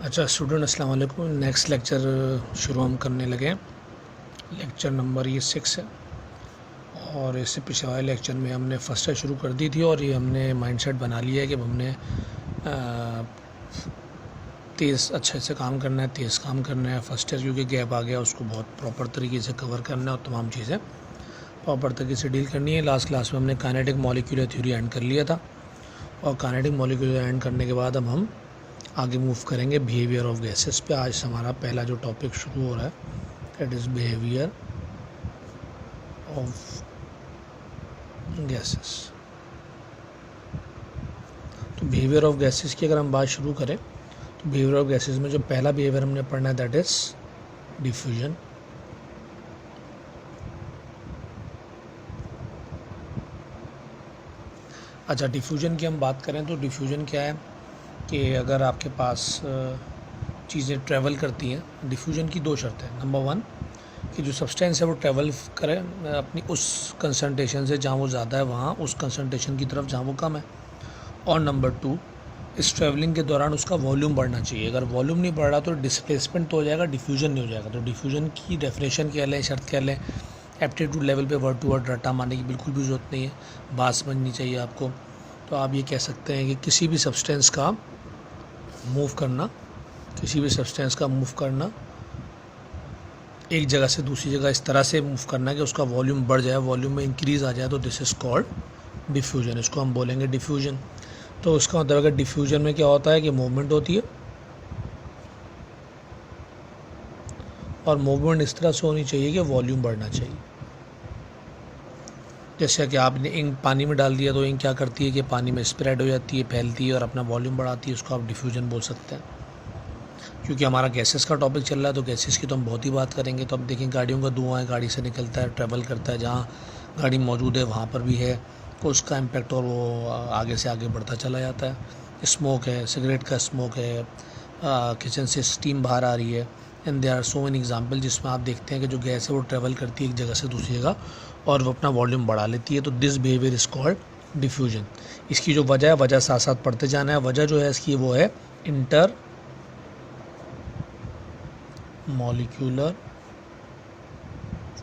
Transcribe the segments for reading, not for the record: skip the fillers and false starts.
अच्छा स्टूडेंट, अस्सलाम वालेकुम। नेक्स्ट लेक्चर शुरू हम करने लगे हैं। लेक्चर नंबर ये 6 है और इससे पिछले वाले लेक्चर में हमने फर्स्ट ईयर शुरू कर दी थी और ये हमने माइंडसेट बना लिया है कि अब हमने तेज़ अच्छे से काम करना है, तेज़ काम करना है। फर्स्ट ईयर क्योंकि गैप आ गया, उसको बहुत प्रॉपर तरीके से कवर करना है और तमाम चीज़ें प्रॉपर तरीके से डील करनी है। लास्ट क्लास में हमने काइनेटिक मॉलिक्यूलर थ्योरी एंड कर लिया था और काइनेटिक मॉलिक्यूलर एंड करने के बाद अब हम आगे मूव करेंगे बिहेवियर ऑफ गैसेस पे। आज हमारा पहला जो टॉपिक शुरू हो रहा है that is behaviour of gases. तो बिहेवियर ऑफ गैसेस की अगर हम बात शुरू करें तो बिहेवियर ऑफ गैसेस में जो पहला बिहेवियर हमने पढ़ना है दैट इज़ डिफ्यूजन। अच्छा, डिफ्यूजन की हम बात करें तो डिफ्यूजन क्या है कि अगर आपके पास चीज़ें ट्रैवल करती हैं, डिफ्यूजन की दो शर्तें हैं। नंबर 1 कि जो सब्सटेंस है वो ट्रैवल करे अपनी उस कंसंट्रेशन से जहाँ वो ज़्यादा है वहाँ उस कंसंट्रेशन की तरफ जहाँ वो कम है। और नंबर 2, इस ट्रैवलिंग के दौरान उसका वॉल्यूम बढ़ना चाहिए। अगर वॉल्यूम नहीं बढ़ रहा तो डिस्प्लेसमेंट तो हो जाएगा, डिफ्यूजन नहीं हो जाएगा। तो डिफ्यूजन की डेफिनेशन कह लें, शर्त कह लें, एप्टीट्यूड लेवल पे वर्ड टू वर्ड रट्टा मारने की बिल्कुल भी ज़रूरत नहीं है, बात समझनी चाहिए आपको। तो आप ये कह सकते हैं कि किसी भी सब्सटेंस का मूव करना एक जगह से दूसरी जगह इस तरह से मूव करना कि उसका वॉल्यूम बढ़ जाए, वॉल्यूम में इंक्रीज़ आ जाए, तो दिस इज़ कॉल्ड डिफ्यूजन। इसको हम बोलेंगे डिफ्यूजन। तो उसका मतलब अगर डिफ्यूजन में क्या होता है कि मूवमेंट होती है और मूवमेंट इस तरह से होनी चाहिए कि वॉल्यूम बढ़ना चाहिए। जैसे कि आपने इंक पानी में डाल दिया तो इंक क्या करती है कि पानी में स्प्रेड हो जाती है, फैलती है और अपना वॉल्यूम बढ़ाती है। उसको आप डिफ्यूजन बोल सकते हैं। क्योंकि हमारा गैसेस का टॉपिक चल रहा है तो गैसेस की तो हम बहुत ही बात करेंगे। तो अब देखें, गाड़ियों का धुआं है, गाड़ी से निकलता है, ट्रैवल करता है, जहाँ गाड़ी मौजूद है वहाँ पर भी है, तो उसका इम्पेक्ट और वो आगे से आगे बढ़ता चला जाता है। स्मोक है, सिगरेट का स्मोक है, किचन से स्टीम बाहर आ रही है, and there are so many example जिसमें आप देखते हैं कि जो गैस है वो ट्रैवल करती है एक जगह से दूसरी जगह और वो अपना वॉल्यूम बढ़ा लेती है। तो this behaviour is called diffusion. इसकी जो वजह है, वजह साथ साथ पढ़ते जाना है। वजह जो है इसकी वो है इंटर मॉलिक्यूलर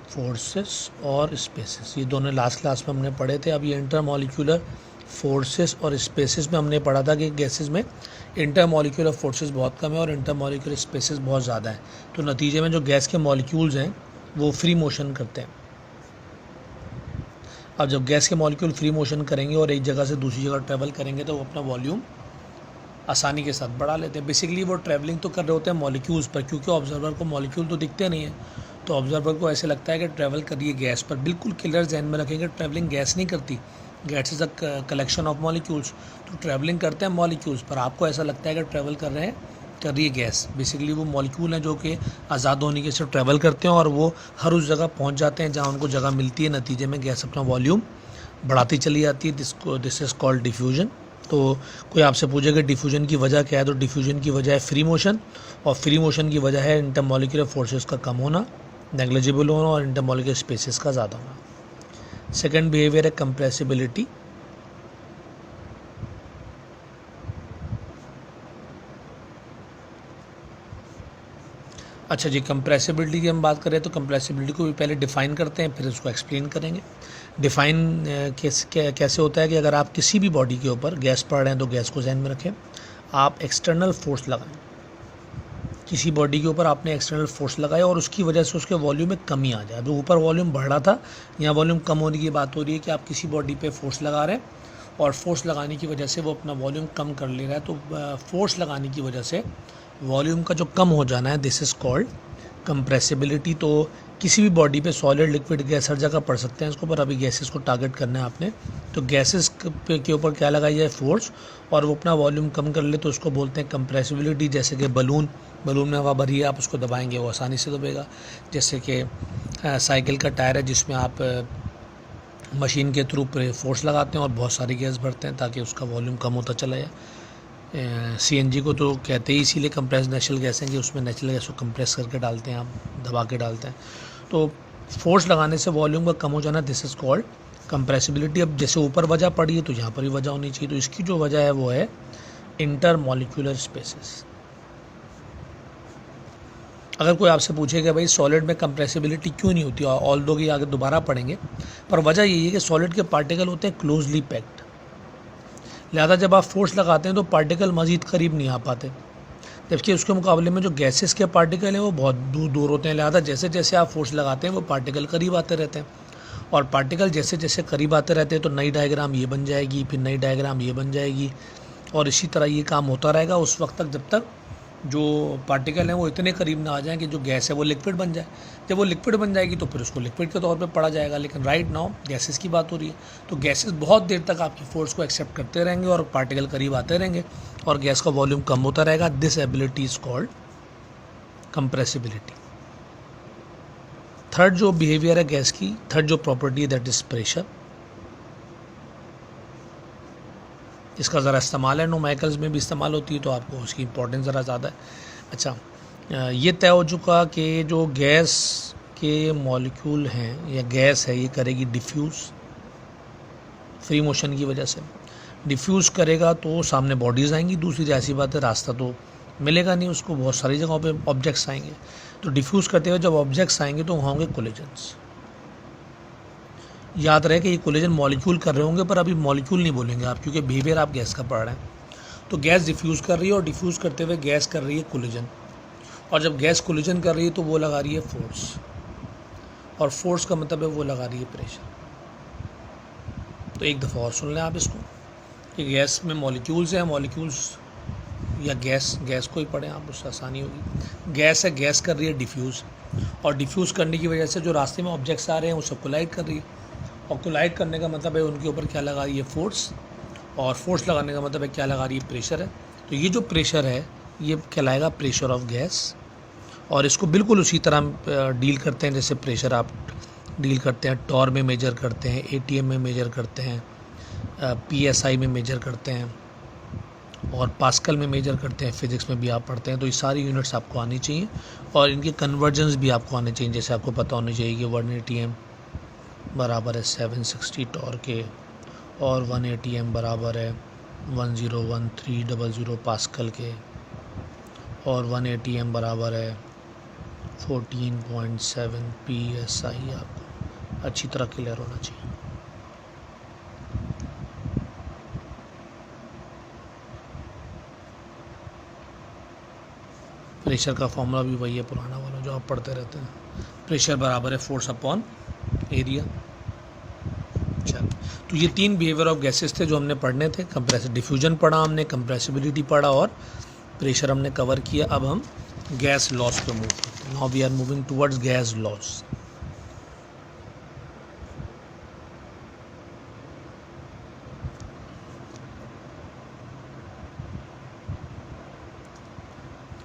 फोर्सेस और स्पेसेस। ये दोनों लास्ट क्लास में हमने पढ़े थे। अब ये इंटर मॉलिक्यूलर फोर्सेस और स्पेसेस में हमने पढ़ा था कि गैसेस में इंटर मॉलिक्यूलर फोर्सेस बहुत कम है और इंटर मॉलिक्यूलर स्पेसेस बहुत ज़्यादा है। तो नतीजे में जो गैस के मॉलिक्यूल्स हैं वो फ्री मोशन करते हैं। अब जब गैस के मॉलिक्यूल फ्री मोशन करेंगे और एक जगह से दूसरी जगह ट्रैवल करेंगे तो वो अपना वॉल्यूम आसानी के साथ बढ़ा लेते हैं। बेसिकली वो ट्रैवलिंग तो कर रहे होते हैं मॉलिक्यूल्स पर, क्योंकि ऑब्जर्वर को मॉलिक्यूल तो दिखते नहीं है। तो ऑब्जर्वर को ऐसे लगता है कि ट्रैवल कर रही है गैस पर। बिल्कुल क्लियर ध्यान में रखेंगे, ट्रैवलिंग गैस नहीं करती, gas is a collection of molecules. तो ट्रैवलिंग करते हैं मॉलिक्यूल्स पर, आपको ऐसा लगता है कि ट्रैवल कर रही है गैस। बेसिकली वो मॉलिक्यूल हैं जो कि आज़ाद होने के से ट्रैवल करते हैं और वो हर उस जगह पहुंच जाते हैं जहां उनको जगह मिलती है। नतीजे में गैस अपना वॉल्यूम बढ़ाती चली जाती है। This is called diffusion. तो कोई आपसे पूछेगा डिफ्यूजन की वजह क्या है, तो डिफ्यूजन की वजह है फ्री मोशन, और फ्री मोशन की वजह है इंटरमॉलिक्यूलर फोर्सेस का कम होना, नेग्लिजिबल होना और इंटरमॉलिक्यूलर स्पेसेस का ज़्यादा होना। सेकंड बिहेवियर है कंप्रेसिबिलिटी। अच्छा जी, कंप्रेसिबिलिटी की हम बात करें तो कंप्रेसिबिलिटी को भी पहले डिफ़ाइन करते हैं, फिर उसको एक्सप्लेन करेंगे। डिफ़ाइन कैसे होता है कि अगर आप किसी भी बॉडी के ऊपर गैस पड़ रहे हैं तो गैस को ध्यान में रखें, आप एक्सटर्नल फोर्स लगाएं। किसी बॉडी के ऊपर आपने एक्सटर्नल फोर्स लगाया और उसकी वजह से उसके वॉल्यूम में कमी आ जाए। तो ऊपर वॉल्यूम बढ़ रहा था, यहाँ वॉल्यूम कम होने की बात हो रही है कि आप किसी बॉडी पे फोर्स लगा रहे हैं और फोर्स लगाने की वजह से वो अपना वॉल्यूम कम कर ले रहा है। तो फोर्स लगाने की वजह से वॉल्यूम का जो कम हो जाना है, दिस इज़ कॉल्ड कंप्रेसिबिलिटी। तो किसी भी बॉडी पे सॉलिड, लिक्विड, गैस हर जगह पड़ सकते हैं इसको, पर अभी गैसेस को टारगेट करना है आपने। तो गैसेस के ऊपर क्या लगाई जाए, फोर्स, और वो अपना वॉल्यूम कम कर ले तो उसको बोलते हैं कंप्रेसिबिलिटी। जैसे कि बलून में हवा भरी है, आप उसको दबाएंगे वो आसानी से दबेगा। जैसे कि साइकिल का टायर है जिसमें आप मशीन के थ्रू फोर्स लगाते हैं और बहुत सारी गैस भरते हैं ताकि उसका वॉल्यूम कम होता चला जाए। CNG को तो कहते ही इसीलिए कंप्रेस नेचुरल गैस है कि उसमें नेचुरल गैस को कंप्रेस करके डालते हैं, आप दबा के डालते हैं। तो फोर्स लगाने से वॉल्यूम का कम हो जाना, दिस इज़ कॉल्ड कंप्रेसिबिलिटी। अब जैसे ऊपर वजह पड़ी है तो यहाँ पर भी वजह होनी चाहिए। तो इसकी जो वजह है वो है इंटर मॉलिक्यूलर स्पेसेस। अगर कोई आपसे पूछे कि भाई सॉलिड में कंप्रेसिबिलिटी क्यों नहीं होती, ऑल दो कि आगे दोबारा पढ़ेंगे, पर वजह यही है कि सॉलिड के पार्टिकल होते हैं क्लोजली पैक्ड, लिहाजा जब आप फोर्स लगाते हैं तो पार्टिकल मज़ीद करीब नहीं आ पाते, जबकि उसके मुकाबले में जो गैसेस के पार्टिकल हैं वो बहुत दूर दूर होते हैं। लिहाजा जैसे जैसे आप फोर्स लगाते हैं वो पार्टिकल करीब आते रहते हैं, और पार्टिकल जैसे जैसे करीब आते रहते हैं तो नई डायग्राम ये बन जाएगी, फिर नई डायग्राम ये बन जाएगी, और इसी तरह ये काम होता रहेगा उस वक्त तक जब तक जो पार्टिकल हैं वो इतने करीब ना आ जाएं कि जो गैस है वो लिक्विड बन जाए। जब वो लिक्विड बन जाएगी तो फिर उसको लिक्विड के तौर पे पढ़ा जाएगा। लेकिन राइट नाउ गैसेस की बात हो रही है, तो गैसेस बहुत देर तक आपकी फोर्स को एक्सेप्ट करते रहेंगे और पार्टिकल करीब आते रहेंगे और गैस का वॉल्यूम कम होता रहेगा। This ability is called compressibility. Third जो बिहेवियर है गैस की, थर्ड जो प्रॉपर्टी है दैट इज प्रेशर। इसका ज़रा इस्तेमाल है न्यूमेरिकल्स में भी इस्तेमाल होती है, तो आपको उसकी इंपॉर्टेंस ज़रा ज़्यादा है। अच्छा, ये तय हो चुका कि जो गैस के मॉलिक्यूल हैं या गैस है ये करेगी डिफ्यूज़, फ्री मोशन की वजह से डिफ्यूज़ करेगा तो सामने बॉडीज़ आएंगी। दूसरी ऐसी बात है रास्ता तो मिलेगा नहीं उसको, बहुत सारी जगहों पे ऑब्जेक्ट्स आएंगे, तो डिफ्यूज़ करते हुए जब ऑब्जेक्ट्स आएंगे तो वहाँ होंगे कोलिजन्स। याद रहे कि ये कोलिजन मॉलिक्यूल कर रहे होंगे, पर अभी मॉलिक्यूल नहीं बोलेंगे आप, क्योंकि बिहेवियर आप गैस का पढ़ रहे हैं। तो गैस डिफ्यूज़ कर रही है और डिफ्यूज़ करते हुए गैस कर रही है कोलिजन, और जब गैस कोलिजन कर रही है तो वो लगा रही है फोर्स, और फोर्स का मतलब है वो लगा रही है प्रेशर। तो एक दफ़ा और सुन लें आप इसको कि गैस में मॉलिक्यूल्स हैं, मॉलिक्यूल्स या गैस को ही पढ़ें आप, उससे आसानी होगी। गैस है, गैस कर रही है डिफ्यूज़, और डिफ्यूज़ करने की वजह से जो रास्ते में ऑब्जेक्ट्स आ रहे हैं वो सब कोलाइड कर रही है, और कोलाइड करने का मतलब है उनके ऊपर क्या लगा रही है फोर्स, और फोर्स लगाने का मतलब है क्या लगा रही है प्रेशर है। तो ये जो प्रेशर है ये कहलाएगा प्रेशर ऑफ गैस, और इसको बिल्कुल उसी तरह डील करते हैं जैसे प्रेशर आप डील करते हैं टॉर में मेजर करते हैं, एटीएम में मेजर करते हैं, पीएसआई में मेजर करते हैं, और पास्कल में मेजर करते हैं, फिज़िक्स में भी आप पढ़ते हैं। तो ये सारी यूनिट्स आपको आनी चाहिए और इनके कन्वर्जन्स भी आपको आने चाहिए। जैसे आपको पता होनी चाहिए कि 1 ATM बराबर है 760 टॉर के, और 1 ATM बराबर है 101300 पास्कल के, और 1 ATM बराबर है 14.7 PSI। आपको अच्छी तरह क्लियर होना चाहिए। प्रेशर का फॉर्मूला भी वही है पुराना वाला जो आप पढ़ते रहते हैं, प्रेशर बराबर है फोर्स अपॉन एरिया। चलो, तो ये 3 बिहेवियर ऑफ गैसेस थे जो हमने पढ़ने थे। कंप्रेसिव डिफ्यूजन पढ़ा हमने, कंप्रेसिबिलिटी पढ़ा, और प्रेशर हमने कवर किया। अब हम गैस लॉस पे मूव करते हैं। Now we are moving towards gas loss.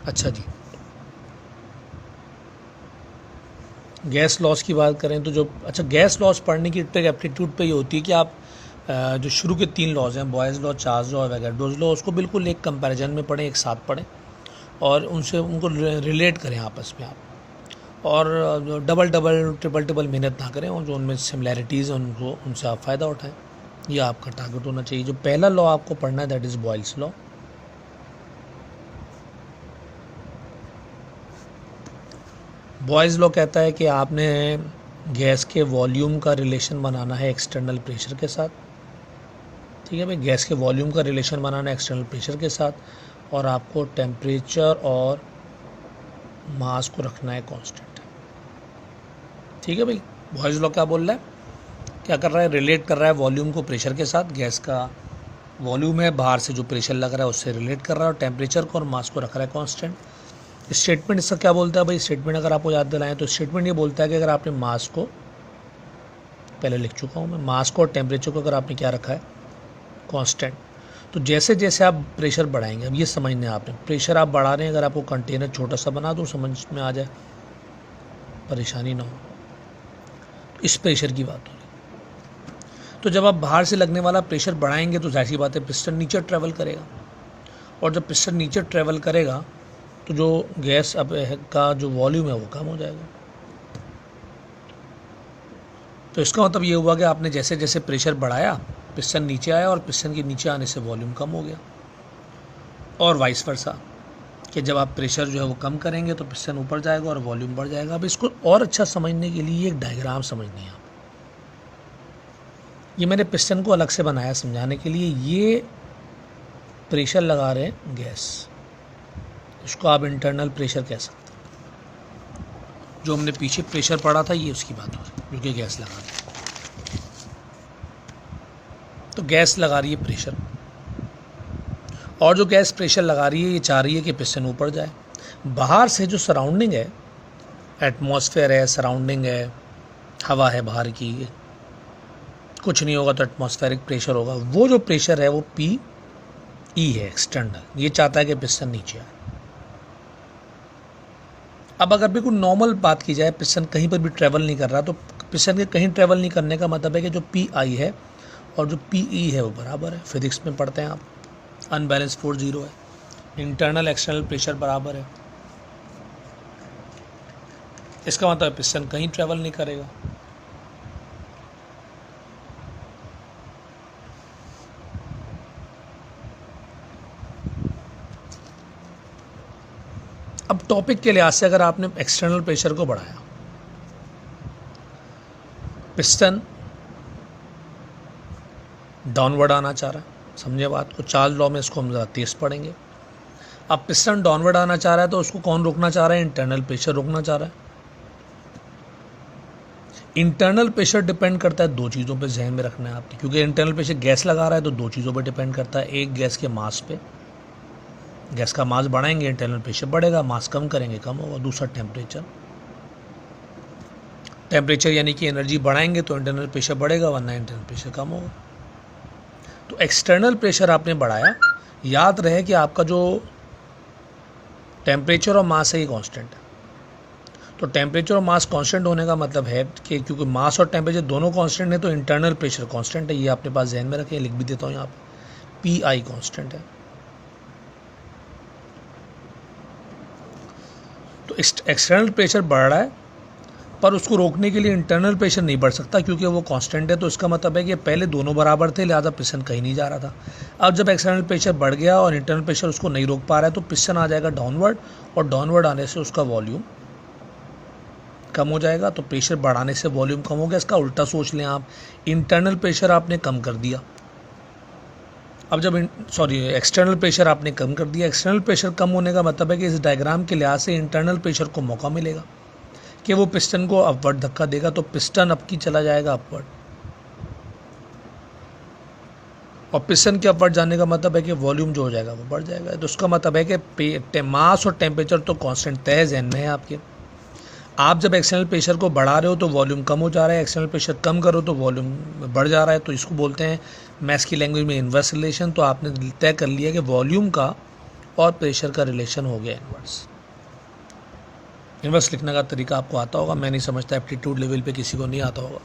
अच्छा जी, गैस लॉस की बात करें तो गैस लॉस पढ़ने की ट्रिक एप्टीट्यूड पे ये होती है कि आप जो शुरू के 3 लॉज हैं, बॉयज़ लॉ, चार्ल्स लॉ और एवोगाड्रोस लॉ, उसको बिल्कुल एक कंपैरिजन में पढ़ें, एक साथ पढ़ें, और उनको रिलेट करें आपस में आप, और डबल ट्रिपल मेहनत ना करें, और जो उनमें सिमिलैरिटीज़ हैं उनसे आप फ़ायदा उठाएं। ये आपका टारगेट होना चाहिए। जो पहला लॉ आपको पढ़ना है that is Boyle's law. Boys law कहता है कि आपने गैस के वॉल्यूम का रिलेशन बनाना है एक्सटर्नल प्रेशर के साथ। ठीक है भाई, गैस के वॉल्यूम का रिलेशन बनाना है एक्सटर्नल प्रेशर के साथ, और आपको टेम्परेचर और मास को रखना है कांस्टेंट। ठीक है भाई, बॉयज़ लॉ क्या बोल रहा है, क्या कर रहा है, रिलेट कर रहा है वॉल्यूम को प्रेशर के साथ। गैस का वॉल्यूम है, बाहर से जो प्रेशर लग रहा है उससे रिलेट कर रहा है, और टेम्परेचर को और मास को रख रहा है कांस्टेंट। स्टेटमेंट इसका क्या बोलता है भाई, स्टेटमेंट अगर आपको याद दिलाएं तो स्टेटमेंट ये बोलता है कि अगर आपने मास को, पहले लिख चुका हूँ मैं, मास को और टेम्परेचर को अगर आपने क्या रखा है कांस्टेंट, तो जैसे जैसे आप प्रेशर बढ़ाएंगे, अब ये समझना है आपने, प्रेशर आप बढ़ा रहे हैं, अगर आपको कंटेनर छोटा सा बना दो समझ में आ जाए, परेशानी ना हो, इस प्रेशर की बात हो रही। तो जब आप बाहर से लगने वाला प्रेशर बढ़ाएंगे तो जाहिर सी बात है पिस्टन नीचे ट्रैवल करेगा, और जब पिस्टन नीचे ट्रैवल करेगा तो जो गैस अब का जो वॉल्यूम है वो कम हो जाएगा। तो इसका मतलब ये हुआ कि आपने जैसे जैसे प्रेशर बढ़ाया पिस्टन नीचे आया, और पिस्टन के नीचे आने से वॉल्यूम कम हो गया, और वाइस वर्सा। कि जब आप प्रेशर जो है वो कम करेंगे तो पिस्टन ऊपर जाएगा और वॉल्यूम बढ़ जाएगा। अब इसको और अच्छा समझने के लिए एक डायग्राम समझनी है आप। ये मैंने पिस्टन को अलग से बनाया समझाने के लिए। ये प्रेशर लगा रहे हैं गैस, इसको आप इंटरनल प्रेशर कह सकते हैं। जो हमने पीछे प्रेशर पढ़ा था ये उसकी बात हो रही है, जो कि गैस लगा रही है। तो गैस लगा रही है प्रेशर, और जो गैस प्रेशर लगा रही है ये चाह रही है कि पिस्टन ऊपर जाए। बाहर से जो सराउंडिंग है, एटमॉस्फेयर है, सराउंडिंग है, हवा है बाहर की, कुछ नहीं होगा तो एटमॉस्फेरिक प्रेशर होगा। वो जो प्रेशर है वो पी ई है एक्सटर्नल। ये चाहता है कि पिस्टन नीचे आए। अब अगर भी कोई नॉर्मल बात की जाए, पिस्टन कहीं पर भी ट्रेवल नहीं कर रहा, तो पिस्टन के कहीं ट्रेवल नहीं करने का मतलब है कि जो पी आई है और जो पी ई है वो बराबर है। फिजिक्स में पढ़ते हैं आप, अनबैलेंस फोर्स 0 है, इंटरनल एक्सटर्नल प्रेशर बराबर है। इसका मतलब पिस्टन कहीं ट्रेवल नहीं करेगा। अब टॉपिक के लिहाज से अगर आपने एक्सटर्नल प्रेशर को बढ़ाया, पिस्टन डाउनवर्ड आना चाह रहा है, समझे बात को। चार्ल्स लॉ में इसको हम ज़रा तेज पढ़ेंगे। अब पिस्टन डाउनवर्ड आना चाह रहा है तो उसको कौन रोकना चाह रहा है? इंटरनल प्रेशर रोकना चाह रहा है। इंटरनल प्रेशर डिपेंड करता है दो चीज़ों पे, जहन में रखना है आपके, क्योंकि इंटरनल प्रेशर गैस लगा रहा है तो दो चीज़ों पे डिपेंड करता है। एक गैस के मास पे, गैस का मास बढ़ाएंगे इंटरनल प्रेशर बढ़ेगा, मास कम करेंगे कम होगा। दूसरा टेम्परेचर, टेम्परेचर यानी कि एनर्जी बढ़ाएंगे तो इंटरनल प्रेशर बढ़ेगा, वरना इंटरनल प्रेशर कम होगा। तो एक्सटर्नल प्रेशर आपने बढ़ाया, याद रहे कि आपका जो टेम्परेचर और मास है ये कांस्टेंट है। तो टेम्परेचर और मास कांस्टेंट होने का मतलब है कि क्योंकि मास और टेम्परेचर दोनों कांस्टेंट है तो इंटरनल प्रेशर कांस्टेंट है। ये अपने पास जहन में रखें, लिख भी देता हूँ यहाँ पे, पी आई कांस्टेंट है। तो एक्सटर्नल प्रेशर बढ़ रहा है पर उसको रोकने के लिए इंटरनल प्रेशर नहीं बढ़ सकता क्योंकि वो कांस्टेंट है। तो इसका मतलब है कि पहले दोनों बराबर थे, लिहाजा पिस्टन कहीं नहीं जा रहा था। अब जब एक्सटर्नल प्रेशर बढ़ गया और इंटरनल प्रेशर उसको नहीं रोक पा रहा है तो पिस्टन आ जाएगा डाउनवर्ड, और डाउनवर्ड आने से उसका वॉल्यूम कम हो जाएगा। तो प्रेशर बढ़ाने से वॉल्यूम कम हो गया। इसका उल्टा सोच लें आप, इंटरनल प्रेशर आपने कम कर दिया, अब जब एक्सटर्नल प्रेशर आपने कम कर दिया। एक्सटर्नल प्रेशर कम होने का मतलब है कि इस डायग्राम के लिहाज से इंटरनल प्रेशर को मौका मिलेगा कि वो पिस्टन को अपवर्ड धक्का देगा। तो पिस्टन अब की चला जाएगा अपवर्ड, और पिस्टन के अपवर्ड जाने का मतलब है कि वॉल्यूम जो हो जाएगा वो बढ़ जाएगा। तो उसका मतलब है कि मास और टेम्परेचर तो कांस्टेंट तय जहन में है आपके। आप जब एक्सटर्नल प्रेशर को बढ़ा रहे हो तो वॉल्यूम कम हो जा रहा है, एक्सटर्नल प्रेशर कम करो तो वॉल्यूम बढ़ जा रहा है। तो इसको बोलते हैं मैथ्स की लैंग्वेज में इन्वर्स रिलेशन। तो आपने तय कर लिया कि वॉल्यूम का और प्रेशर का रिलेशन हो गया इन्वर्स। इन्वर्स लिखने का तरीका आपको आता होगा, मैं नहीं समझता एप्टीट्यूड लेवल पे किसी को नहीं आता होगा।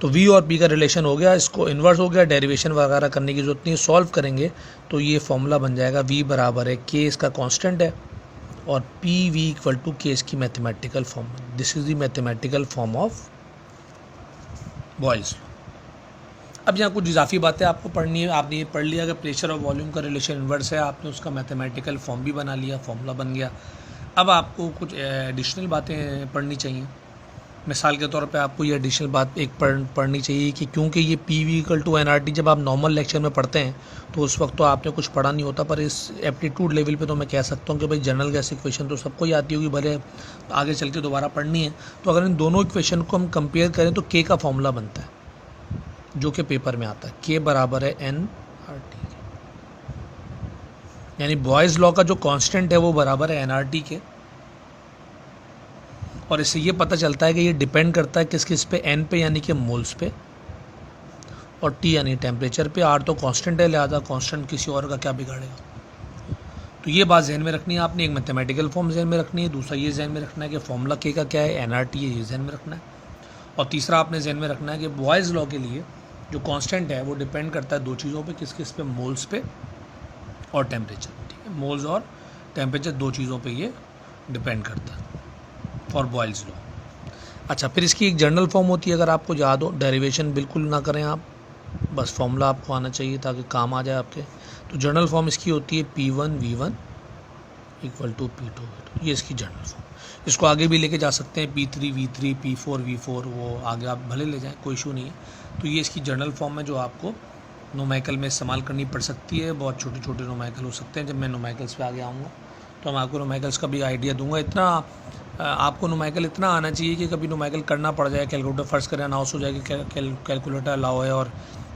तो वी और पी का रिलेशन हो गया, इसको इन्वर्स हो गया, डेरिवेशन वगैरह करने की जरूरत नहीं है। सॉल्व करेंगे तो ये फॉर्मूला बन जाएगा, वी बराबर है के, इसका कांस्टेंट है, और पी वी इक्वल टू के इसकी mathematical form. This is the mathematical form of Boyle's law. अब यहाँ कुछ इजाफी बातें आपको पढ़नी है। आपने ये पढ़ लिया कि प्रेशर और वॉल्यूम का रिलेशन इन्वर्स है, आपने उसका मैथमेटिकल फॉर्म भी बना लिया, फॉर्मूला बन गया। अब आपको कुछ एडिशनल बातें पढ़नी चाहिए। मिसाल के तौर पे आपको ये एडिशनल बात एक पढ़नी चाहिए कि क्योंकि ये P V equal to N R T जब आप नॉर्मल लेक्चर में पढ़ते हैं तो उस वक्त तो आपने कुछ पढ़ा नहीं होता, पर इस एप्टीट्यूड लेवल पे तो मैं कह सकता हूँ कि भाई जनरल गैस इक्वेशन तो सबको ही आती होगी, भले आगे चल के दोबारा पढ़नी है। तो अगर इन दोनों इक्वेशन को हम कंपेयर करें तो के का फॉर्मूला बनता है जो कि पेपर में आता है, के बराबर है एन आर टी, यानी बॉयज़ लॉ का जो कांस्टेंट है वो बराबर है एनआरटी के। और इससे ये पता चलता है कि ये डिपेंड करता है किस किस पे, एन पे यानी कि मोल्स पे, और टी यानी टेम्परेचर पे। आर तो कांस्टेंट है, लिहाजा कांस्टेंट किसी और का क्या बिगाड़ेगा। तो ये बात जहन में रखनी है आपने। एक मैथमेटिकल फॉर्म जहन में रखनी है, दूसरा ये जहन में रखना है कि फॉर्मूला के का क्या है, एनआरटी है, ये जहन में रखना है। और तीसरा आपने जहन में रखना है कि बॉयज़ लॉ के लिए जो कांस्टेंट है वो डिपेंड करता है दो चीज़ों पे, किस किस पे, मोल्स पे और टेम्परेचर। ठीक है, मोल्स और टेम्परेचर दो चीज़ों पे ये डिपेंड करता है फॉर बॉयल्स लॉ। अच्छा, फिर इसकी एक जनरल फॉर्म होती है, अगर आपको याद हो, डेरिवेशन बिल्कुल ना करें आप, बस फॉर्मूला आपको आना चाहिए ताकि काम आ जाए आपके। तो जनरल फॉर्म इसकी होती है P1 V1 equal to P2 V2, ये इसकी जनरल फॉर्म। इसको आगे भी लेके जा सकते हैं, P3 V3 P4 V4, वो आगे आप भले ले जाएं, कोई इशू नहीं है। तो ये इसकी जनरल फॉर्म है जो आपको नोमैकल में इस्तेमाल करनी पड़ सकती है। बहुत छोटे छोटे नोमैकल हो सकते हैं। जब मैं नोमैकल्स पे आगे आऊँगा तो मैं आपको नोमैकल्स का भी आइडिया दूंगा। इतना आपको नोमैकल इतना आना चाहिए कि कभी नोमैकल करना पड़ जाए, कैलकुलेटर फर्स्ट करें अनाउंस हो जाएगी कैलकुलेटर अलाउ है और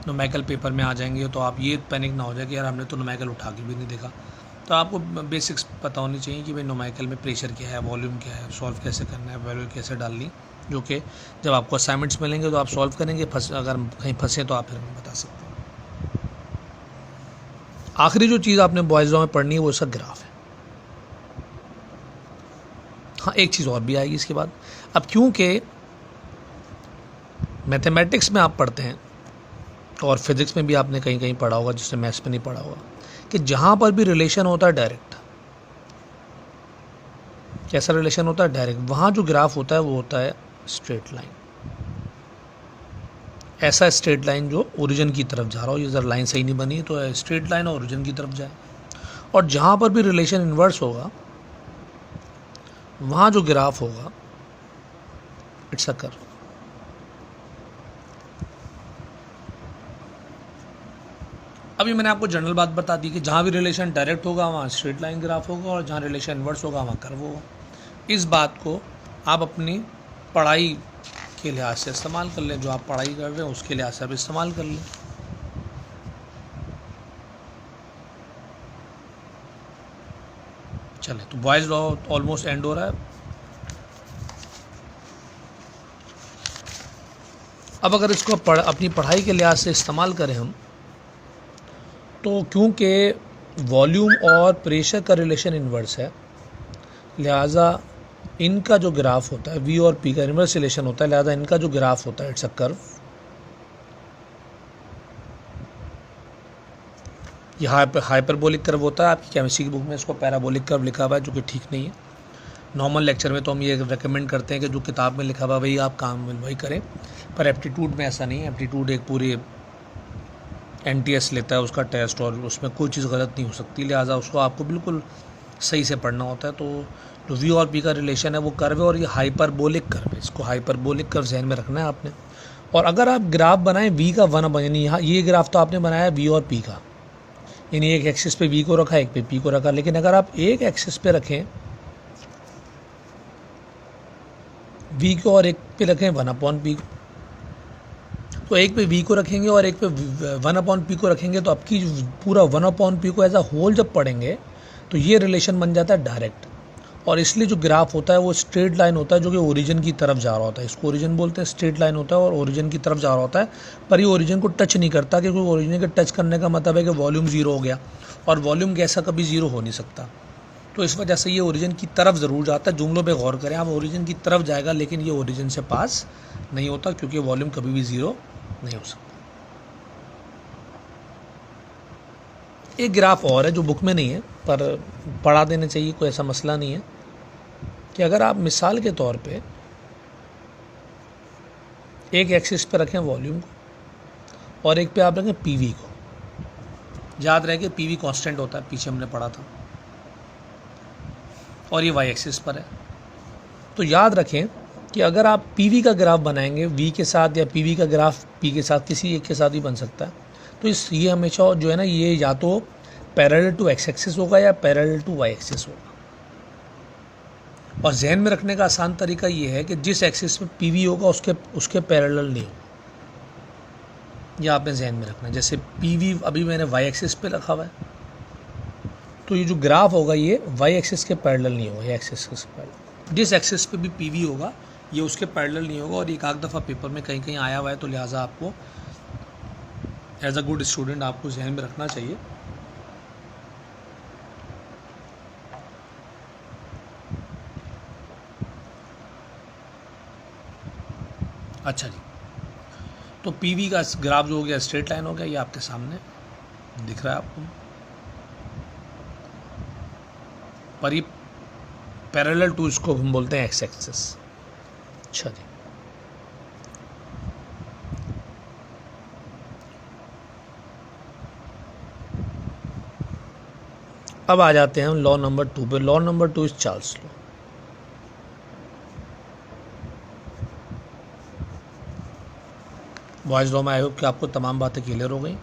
नोमैकल पेपर में आ जाएंगे, तो आप ये पैनिक ना हो जाए कि यार हमने तो नोमैकल उठा के भी नहीं देखा। तो आपको बेसिक्स पता होनी चाहिए कि भाई नोमैकल में प्रेशर क्या है, वॉल्यूम क्या है, सॉल्व कैसे करना है, वैल्यू कैसे डालनी, जो कि जब आपको असाइनमेंट्स मिलेंगे तो आप सॉल्व करेंगे। अगर कहीं फंसे तो आप फिर हमें बता सकते हैं। आखिरी जो चीज़ आपने बॉयज़ लॉ में पढ़नी है वो इसका ग्राफ है। हाँ, एक चीज़ और भी आएगी इसके बाद। अब क्योंकि मैथमेटिक्स में आप पढ़ते हैं और फिज़िक्स में भी आपने कहीं कहीं पढ़ा होगा, जिससे मैथ्स में नहीं पढ़ा होगा, कि जहाँ पर भी रिलेशन होता है डायरेक्ट, कैसा रिलेशन होता है डायरेक्ट, वहाँ जो ग्राफ होता है वो होता है स्ट्रेट लाइन। ऐसा स्ट्रेट लाइन जो ओरिजिन की तरफ जा रहा हो। ये ज़रा लाइन सही नहीं बनी तो स्ट्रेट लाइन और ओरिजिन की तरफ जाए। और जहाँ पर भी रिलेशन इन्वर्स होगा वहाँ जो ग्राफ होगा इट्स अ कर्व। अभी मैंने आपको जनरल बात बता दी कि जहाँ भी रिलेशन डायरेक्ट होगा वहाँ स्ट्रेट लाइन ग्राफ होगा और जहाँ रिलेशन इन्वर्स होगा वहाँ कर्व होगा। इस बात को आप अपनी पढ़ाई के लिहाज से इस्तेमाल कर लें, जो आप पढ़ाई कर रहे हैं उसके लिहाज से आप इस्तेमाल कर लें। चलें, तो बॉयज़ लॉ ऑलमोस्ट एंड हो रहा है। अब अगर इसको अपनी पढ़ाई के लिहाज से इस्तेमाल करें हम, तो क्योंकि वॉल्यूम और प्रेशर का रिलेशन इन्वर्स है, लिहाजा इनका जो ग्राफ होता है V और P का इन्वर्स रिलेशन होता है, लिहाजा इनका जो ग्राफ होता है इट्स अ कर्व। ये हाइपरबोलिक कर्व होता है। आपकी केमिस्ट्री की बुक में इसको पैराबोलिक कर्व लिखा हुआ है, जो कि ठीक नहीं है। नॉर्मल लेक्चर में तो हम ये रेकमेंड करते हैं कि जो किताब में लिखा हुआ है वही आप काम वही करें, पर एप्टीट्यूड में ऐसा नहीं है। एप्टीट्यूड एक पूरी NTS लेता है उसका टेस्ट, और उसमें कोई चीज़ गलत नहीं हो सकती, लिहाजा उसको आपको बिल्कुल सही से पढ़ना होता है। तो जो V और P का रिलेशन है वो कर्व है और ये हाइपरबोलिक कर्व है। इसको हाइपरबोलिक कर्व ध्यान में रखना है आपने। और अगर आप ग्राफ बनाएं V का 1 यानी यहाँ ये ग्राफ तो आपने बनाया V और P का, यानी एक एक्सिस पे V को रखा, एक पे P को रखा। लेकिन अगर आप एक एक्सिस पे रखें V को और एक पे रखें 1/P को, तो एक पे V को रखेंगे और एक पे 1/P को रखेंगे, तो आपकी पूरा 1/P को एज अ होल जब पढ़ेंगे तो ये रिलेशन बन जाता है डायरेक्ट। और इसलिए जो ग्राफ होता है वो स्ट्रेट लाइन होता है, जो कि ओरिजिन की तरफ जा रहा होता है। इसको ओरिजिन बोलते हैं, स्ट्रेट लाइन होता है और ओरिजिन की तरफ जा रहा होता है, पर ये ओरिजिन को टच नहीं करता, क्योंकि ओरिजिन के टच करने का मतलब है कि वॉल्यूम ज़ीरो हो गया, और वॉल्यूम कैसा कभी ज़ीरो हो नहीं सकता। तो इस वजह से ये ओरिजिन की तरफ ज़रूर जाता है। जुमलों पे गौर करें आप, ओरिजिन की तरफ जाएगा लेकिन ये ओरिजिन से पास नहीं होता, क्योंकि वॉल्यूम कभी भी ज़ीरो नहीं हो सकता। एक ग्राफ और है जो बुक में नहीं है पर पढ़ा देना चाहिए, कोई ऐसा मसला नहीं है, कि अगर आप मिसाल के तौर पे एक एक्सिस पे रखें वॉल्यूम को और एक पे आप रखें PV को। याद रहे कि PV कांस्टेंट होता है, पीछे हमने पढ़ा था, और ये y एक्सिस पर है। तो याद रखें कि अगर आप PV का ग्राफ बनाएंगे V के साथ, या PV का ग्राफ P के साथ, किसी एक के साथ ही बन सकता है, तो ये हमेशा जो है ना, ये या तो पैरेलल टू x एक्सिस होगा या पैरेलल टू y एक्सिस होगा। और जहन में रखने का आसान तरीका ये है कि जिस एक्सिस पे PV होगा उसके पैरेलल नहीं होगा, ये आपने जहन में रखना है। जैसे PV अभी मैंने y एक्सिस पे रखा हुआ है, तो ये जो ग्राफ होगा ये y एक्सिस के पैरेलल नहीं होगा, ये एक्सिस के पैरेलल। जिस एक्सिस पे भी PV होगा ये उसके पैरेलल नहीं होगा। और एक आध दफ़ा पेपर में कहीं कहीं आया हुआ है, तो लिहाजा आपको एज अ गुड स्टूडेंट आपको जहन में रखना चाहिए। अच्छा जी, तो PV का ग्राफ जो हो गया स्ट्रेट लाइन हो गया, ये आपके सामने दिख रहा है आपको, पर ये पैरेलल टू इसको हम बोलते हैं x एक्सिस। अच्छा जी, अब आ जाते हैं हम लॉ नंबर 2 पे। Law number 2 is Charles law. Boys law में आई होप कि आपको तमाम बातें क्लियर हो गई।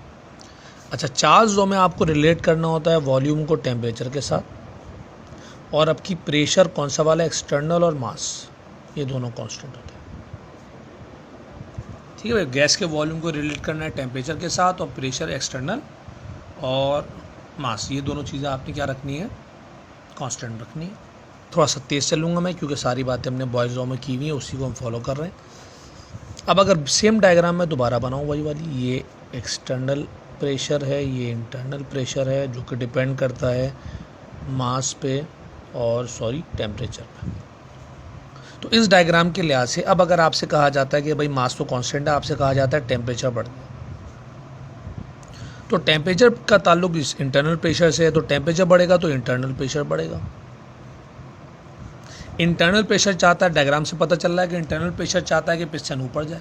अच्छा, चार्ल्स लॉ में आपको रिलेट करना होता है वॉल्यूम को टेम्परेचर के साथ, और आपकी प्रेशर कौन सा वाला, एक्सटर्नल और मास, ये दोनों कांस्टेंट होते हैं। ठीक है भाई, गैस के वॉल्यूम को रिलेट करना है टेम्परेचर के साथ, और प्रेशर एक्सटर्नल और मास, ये दोनों चीज़ें आपने क्या रखनी है, कांस्टेंट रखनी है। थोड़ा सा तेज़ चलूँगा मैं, क्योंकि सारी बातें हमने बॉयज़ लॉ में की हुई है, उसी को हम फॉलो कर रहे हैं। अब अगर सेम डायग्राम में दोबारा बनाऊँ वही वाली, ये एक्सटर्नल प्रेशर है, ये इंटरनल प्रेशर है, जो कि डिपेंड करता है मास पे और टेम्परेचर पे। तो इस डायग्राम के लिहाज से अब अगर आपसे कहा जाता है कि भाई मास तो कांस्टेंट है, आपसे कहा जाता है टेम्परेचर बढ़ गया, तो टेम्परेचर का ताल्लुक इस इंटरनल प्रेशर से है, तो टेम्परेचर बढ़ेगा तो इंटरनल प्रेशर बढ़ेगा। इंटरनल प्रेशर चाहता है, डायग्राम से पता चल रहा है कि इंटरनल प्रेशर चाहता है कि पिस्टन ऊपर जाए,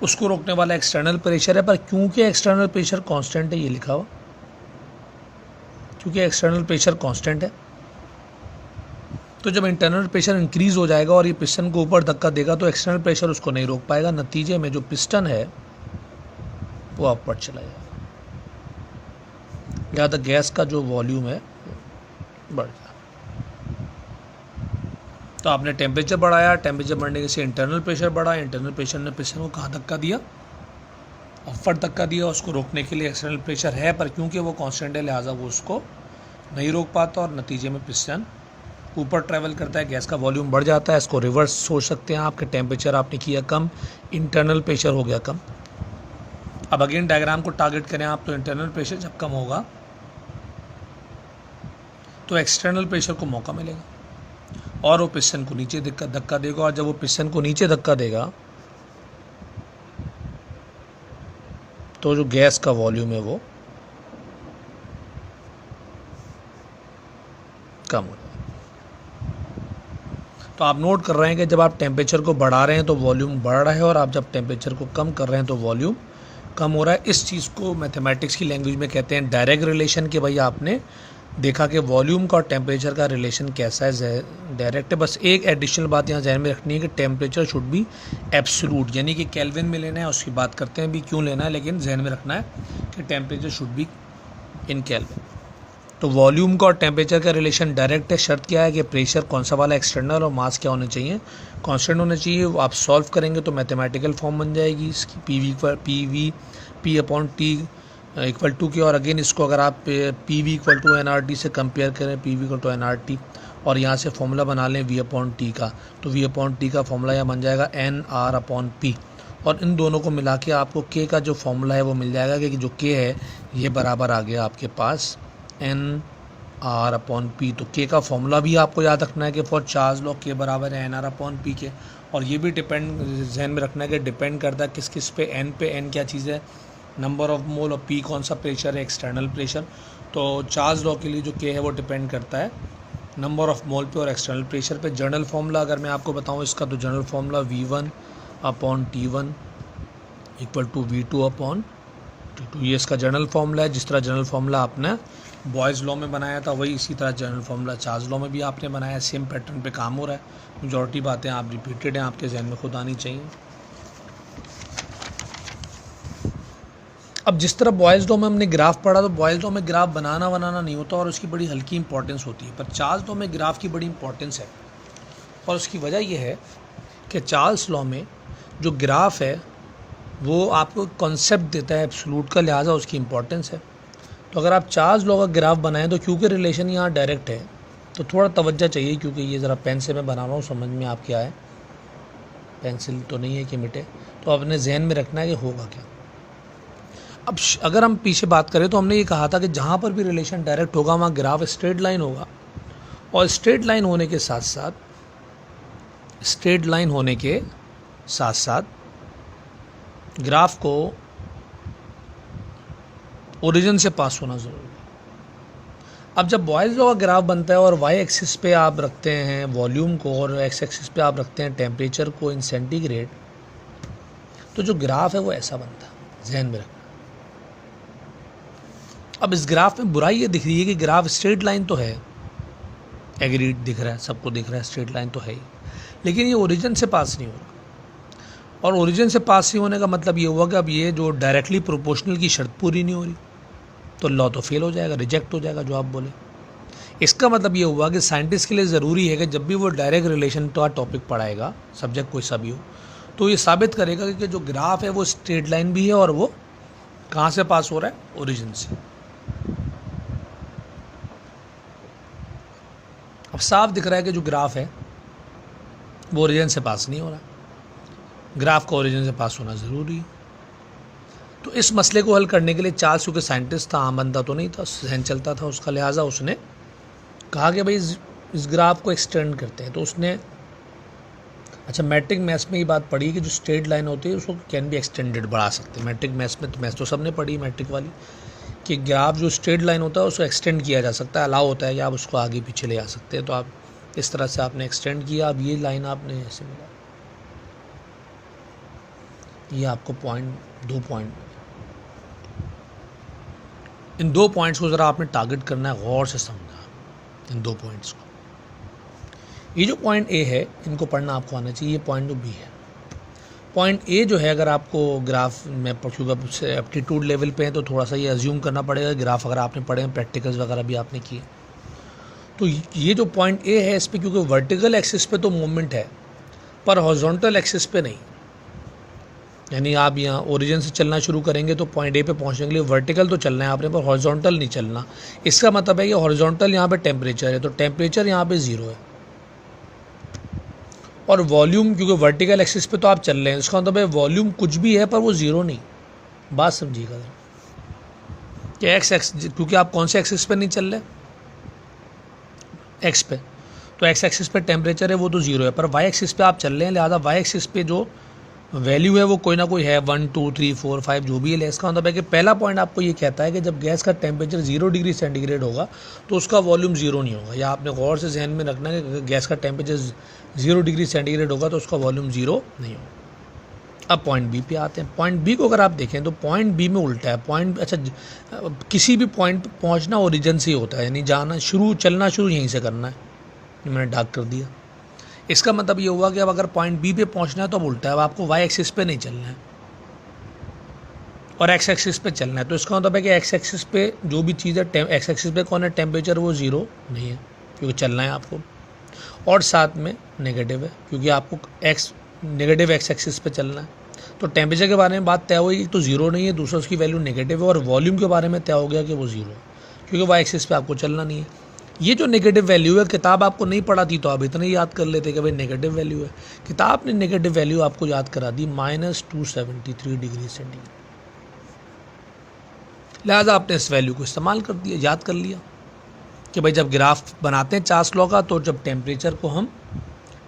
उसको रोकने वाला एक्सटर्नल प्रेशर है, पर क्योंकि एक्सटर्नल प्रेशर कांस्टेंट है, ये लिखा हुआ, क्योंकि एक्सटर्नल प्रेशर कांस्टेंट है, तो जब इंटरनल प्रेशर इंक्रीज हो जाएगा और ये पिस्टन को ऊपर धक्का देगा तो एक्सटर्नल प्रेशर उसको नहीं रोक पाएगा, नतीजे में जो पिस्टन है वो अपवर चला जाएगा, ज़्यादा गैस का जो वॉल्यूम है बढ़ जाएगा। तो आपने टेम्परेचर बढ़ाया, टेम्परेचर बढ़ने से इंटरनल प्रेशर बढ़ा, इंटरनल प्रेशर ने पिस्टन को कहाँ धक्का दिया, अपवर धक्का दिया। उसको रोकने के लिए एक्सटर्नल प्रेशर है, पर क्योंकि वो कांस्टेंट है लिहाजा वो उसको नहीं रोक पाता, और नतीजे में पिस्टन ऊपर ट्रैवल करता है, गैस का वॉल्यूम बढ़ जाता है। इसको रिवर्स सोच सकते हैं आपके, टेम्परेचर आपने किया कम, इंटरनल प्रेशर हो गया कम। अब अगेन डायग्राम को टारगेट करें आप, तो इंटरनल प्रेशर जब कम होगा तो एक्सटर्नल प्रेशर को मौका मिलेगा और वो पिस्टन को नीचे धक्का देगा, और जब वो पिस्टन को नीचे धक्का देगा तो जो गैस का वॉल्यूम है वो कम हो जाएगा। तो आप नोट कर रहे हैं कि जब आप टेम्परेचर को बढ़ा रहे हैं तो वॉल्यूम बढ़ रहा है, और आप जब टेम्परेचर को कम कर रहे हैं तो वॉल्यूम कम हो रहा है। इस चीज़ को मैथमेटिक्स की लैंग्वेज में कहते हैं डायरेक्ट रिलेशन, कि भाई आपने देखा कि वॉल्यूम का और टेम्परेचर का रिलेशन कैसा है, डायरेक्ट है। बस एक एडिशनल बात यहाँ ध्यान में रखनी है कि टेम्परेचर शुड बी एब्सोलूट, यानी कि केल्विन में लेना है, उसकी बात करते हैं भी क्यों लेना है, लेकिन ध्यान में रखना है कि temperature should be in kelvin. तो वॉल्यूम का और टेम्परेचर का रिलेशन डायरेक्ट है। शर्त क्या है कि प्रेशर कौन सा वाला, एक्सटर्नल, और मास क्या होने चाहिए, कांस्टेंट होने चाहिए। वो आप सॉल्व करेंगे तो मैथमेटिकल फॉर्म बन जाएगी इसकी, P upon T equal to K, और अगेन इसको अगर आप P V equal to N R T से कंपेयर करें, P V equal to N R T, और यहाँ से फॉर्मूला बना लें वी अपॉन टी का, तो वी अपॉन टी का फॉर्मूला यहाँ बन जाएगा एन आर अपॉन पी, और इन दोनों को मिला के आपको के का जो फॉर्मूला है वो मिल जाएगा कि जो के है ये बराबर आ गया आपके पास एन आर अपॉन पी। तो के का फॉर्मूला भी आपको याद रखना है कि फॉर चार्ल्स लॉ के बराबर है एन आर अपॉन पी के, और ये भी डिपेंड जहन में रखना है कि डिपेंड करता है किस किस पे, एन क्या चीज़ है, नंबर ऑफ मोल, और पी कौन सा प्रेशर है, एक्सटर्नल प्रेशर। तो चार्ल्स लॉ के लिए जो के है वो डिपेंड करता है नंबर ऑफ मोल पे और एक्सटर्नल प्रेशर पे। जनरल फॉर्मूला अगर मैं आपको बताऊँ इसका, तो general formula V1 upon T1 equal to V2 upon T2, ये इसका जनरल फॉर्मूला है। जिस तरह जनरल फॉर्मूला आपने बॉयज़ लॉ में बनाया था वही इसी तरह जनरल फॉर्मूला चार्ल्स लॉ में भी आपने बनाया, सेम पैटर्न पे काम हो रहा है। मेजॉरिटी बातें आप रिपीटेड हैं, आपके जहन में खुद आनी चाहिए। अब जिस तरह बॉयज़ लॉ में हमने ग्राफ पढ़ा, तो बॉयज़ लॉ में ग्राफ बनाना नहीं होता और उसकी बड़ी हल्की इंपॉर्टेंस होती है, पर चार्ल्स लॉ में ग्राफ की बड़ी इंपॉर्टेंस है, और उसकी वजह यह है कि चार्ल्स लॉ में जो ग्राफ है वो आपको कॉन्सेप्ट देता है एब्सोल्यूट का, लिहाजा उसकी इंपॉर्टेंस है। तो अगर आप चार्ल्स लॉ का ग्राफ बनाएं तो क्योंकि रिलेशन यहाँ डायरेक्ट है तो थोड़ा तवज्जो चाहिए, क्योंकि ये ज़रा पेन से मैं बना रहा हूँ, समझ में आप क्या है, पेंसिल तो नहीं है कि मिटे, तो अपने जहन में रखना है कि होगा क्या। अब अगर हम पीछे बात करें तो हमने ये कहा था कि जहाँ पर भी रिलेशन डायरेक्ट होगा वहाँ ग्राफ स्ट्रेट लाइन होगा, और स्ट्रेट लाइन होने के साथ साथ ग्राफ को ओरिजिन से पास होना ज़रूरी है। अब जब बॉयज़ लॉ का ग्राफ बनता है और वाई एक्सिस पे आप रखते हैं वॉल्यूम को और एक्स एक्सिस पे आप रखते हैं टेम्परेचर को इन सेंटीग्रेड, तो जो ग्राफ है वो ऐसा बनता है, जहन में रखना। अब इस ग्राफ में बुराई ये दिख रही है कि ग्राफ स्ट्रेट लाइन तो है, एग्रीड दिख रहा है, सबको दिख रहा है स्ट्रेट लाइन तो है ही, लेकिन ये ओरिजिन से पास नहीं हो रहा। और ओरिजिन से पास नहीं होने का मतलब ये हुआ कि अब ये जो डायरेक्टली प्रोपोर्शनल की शर्त पूरी नहीं हो रही, तो लॉ तो फेल हो जाएगा, रिजेक्ट हो जाएगा जो आप बोले। इसका मतलब ये हुआ कि साइंटिस्ट के लिए ज़रूरी है कि जब भी वो डायरेक्ट रिलेशन का टॉपिक पढ़ाएगा, सब्जेक्ट कोई सा भी हो, तो ये साबित करेगा कि जो ग्राफ है वो स्ट्रेट लाइन भी है और वो कहाँ से पास हो रहा है, ओरिजिन से। अब साफ दिख रहा है कि जो ग्राफ है वो ओरिजिन से पास नहीं हो रहा, ग्राफ का ओरिजिन से पास होना ज़रूरी है। तो इस मसले को हल करने के लिए चार्ल्स, चूँकि साइंटिस्ट था, आम बंदा तो नहीं था, सहन चलता था उसका, लिहाजा उसने कहा कि भाई इस ग्राफ को एक्सटेंड करते हैं। तो उसने अच्छा मैट्रिक मैथ्स में ये बात पढ़ी कि जो स्ट्रेट लाइन होती है उसको कैन बी एक्सटेंडेड, बढ़ा सकते हैं। मैट्रिक मैथ्स में तो मैथ्स तो सबने पढ़ी मैट्रिक वाली, कि ग्राफ जो स्ट्रेट लाइन होता है उसको एक्सटेंड किया जा सकता है, अलाउ होता है कि आप उसको आगे पीछे ले आ सकते हैं। तो आप इस तरह से आपने एक्सटेंड किया, अब ये लाइन आपने ऐसे मिला, ये आपको दो पॉइंट, इन 2 पॉइंट्स को ज़रा आपने टारगेट करना है, गौर से समझना इन 2 पॉइंट्स को। ये जो पॉइंट ए है इनको पढ़ना आपको आना चाहिए, ये पॉइंट जो बी है। पॉइंट ए जो है, अगर आपको ग्राफ में क्योंकि एप्टीट्यूड लेवल पे है तो थोड़ा सा ये अज्यूम करना पड़ेगा, ग्राफ अगर आपने पढ़े हैं, प्रैक्टिकल्स वगैरह भी आपने किए, तो ये जो पॉइंट ए है इस पर क्योंकि वर्टिकल एक्सिस पे तो मूवमेंट है पर हॉरिजॉन्टल एक्सिस पे नहीं, यानी आप यहाँ ओरिजिन से चलना शुरू करेंगे तो पॉइंट ए पे पहुँचने के लिए वर्टिकल तो चलना है आपने, पर हॉरिजॉन्टल नहीं चलना। इसका मतलब है कि हॉरिजॉन्टल यहाँ पे टेम्परेचर है, तो टेम्परेचर यहाँ पे 0 है, और वॉल्यूम क्योंकि वर्टिकल एक्सिस पे तो आप चल रहे हैं, इसका मतलब है वॉल्यूम कुछ भी है पर वो 0 नहीं। बात समझिएगा कि एक्स क्योंकि आप कौन से एक्सिस पे नहीं चल रहे, एक्स पे, तो एक्स एक्सिस पे टेम्परेचर है वो तो 0 है, पर वाई एक्सिस पे आप चल रहे हैं, लिहाजा वाई एक्सिस पे जो वैल्यू है वो कोई ना कोई है, 1 2 3 4 5 जो भी है। इसका मतलब है कि पहला पॉइंट आपको ये कहता है कि जब गैस का टेम्परेचर 0 डिग्री सेंटीग्रेड होगा तो उसका वॉल्यूम 0 नहीं होगा, या आपने गौर से जहन में रखना है कि गैस का टेम्परेचर 0 डिग्री सेंटीग्रेड होगा तो उसका वॉल्यूम 0 नहीं होगा। अब पॉइंट बी पे आते हैं। पॉइंट बी को अगर आप देखें तो पॉइंट बी में उल्टा है। पॉइंट किसी भी पॉइंट पर पहुँचना ओरिजिन से ही होता है, यानी चलना शुरू यहीं से करना है, मैंने डार्क कर दिया। इसका मतलब ये हुआ कि अब अगर पॉइंट बी पे पहुंचना है तो अब उल्टा है, अब आपको वाई एक्सिस पे नहीं चलना है और एक्स एक्सिस पे चलना है। तो इसका मतलब है कि एक्स एक्सिस पे जो भी चीज़ है, एक्स एक्सिस पे कौन है, टेम्परेचर, वो 0 नहीं है क्योंकि चलना है आपको, और साथ में नेगेटिव है क्योंकि आपको नेगेटिव एक्स एक्सिस पे चलना है। तो टेम्परेचर के बारे में बात तय हुई, तो 0 नहीं है, दूसरा उसकी वैल्यू नेगेटिव है, और वॉल्यूम के बारे में तय हो गया कि वो 0 है क्योंकि वाई एक्सिस पे आपको चलना नहीं है। ये जो नेगेटिव वैल्यू है, किताब आपको नहीं पढ़ाती तो आप इतना ही याद कर लेते कि भाई नेगेटिव वैल्यू है, किताब ने नेगेटिव वैल्यू आपको याद करा दी -273 डिग्री सेंटीग्रेड, लिहाजा आपने इस वैल्यू को इस्तेमाल कर दिया, याद कर लिया कि भाई जब ग्राफ बनाते हैं चार्ल्स लॉ का, तो जब टेम्परेचर को हम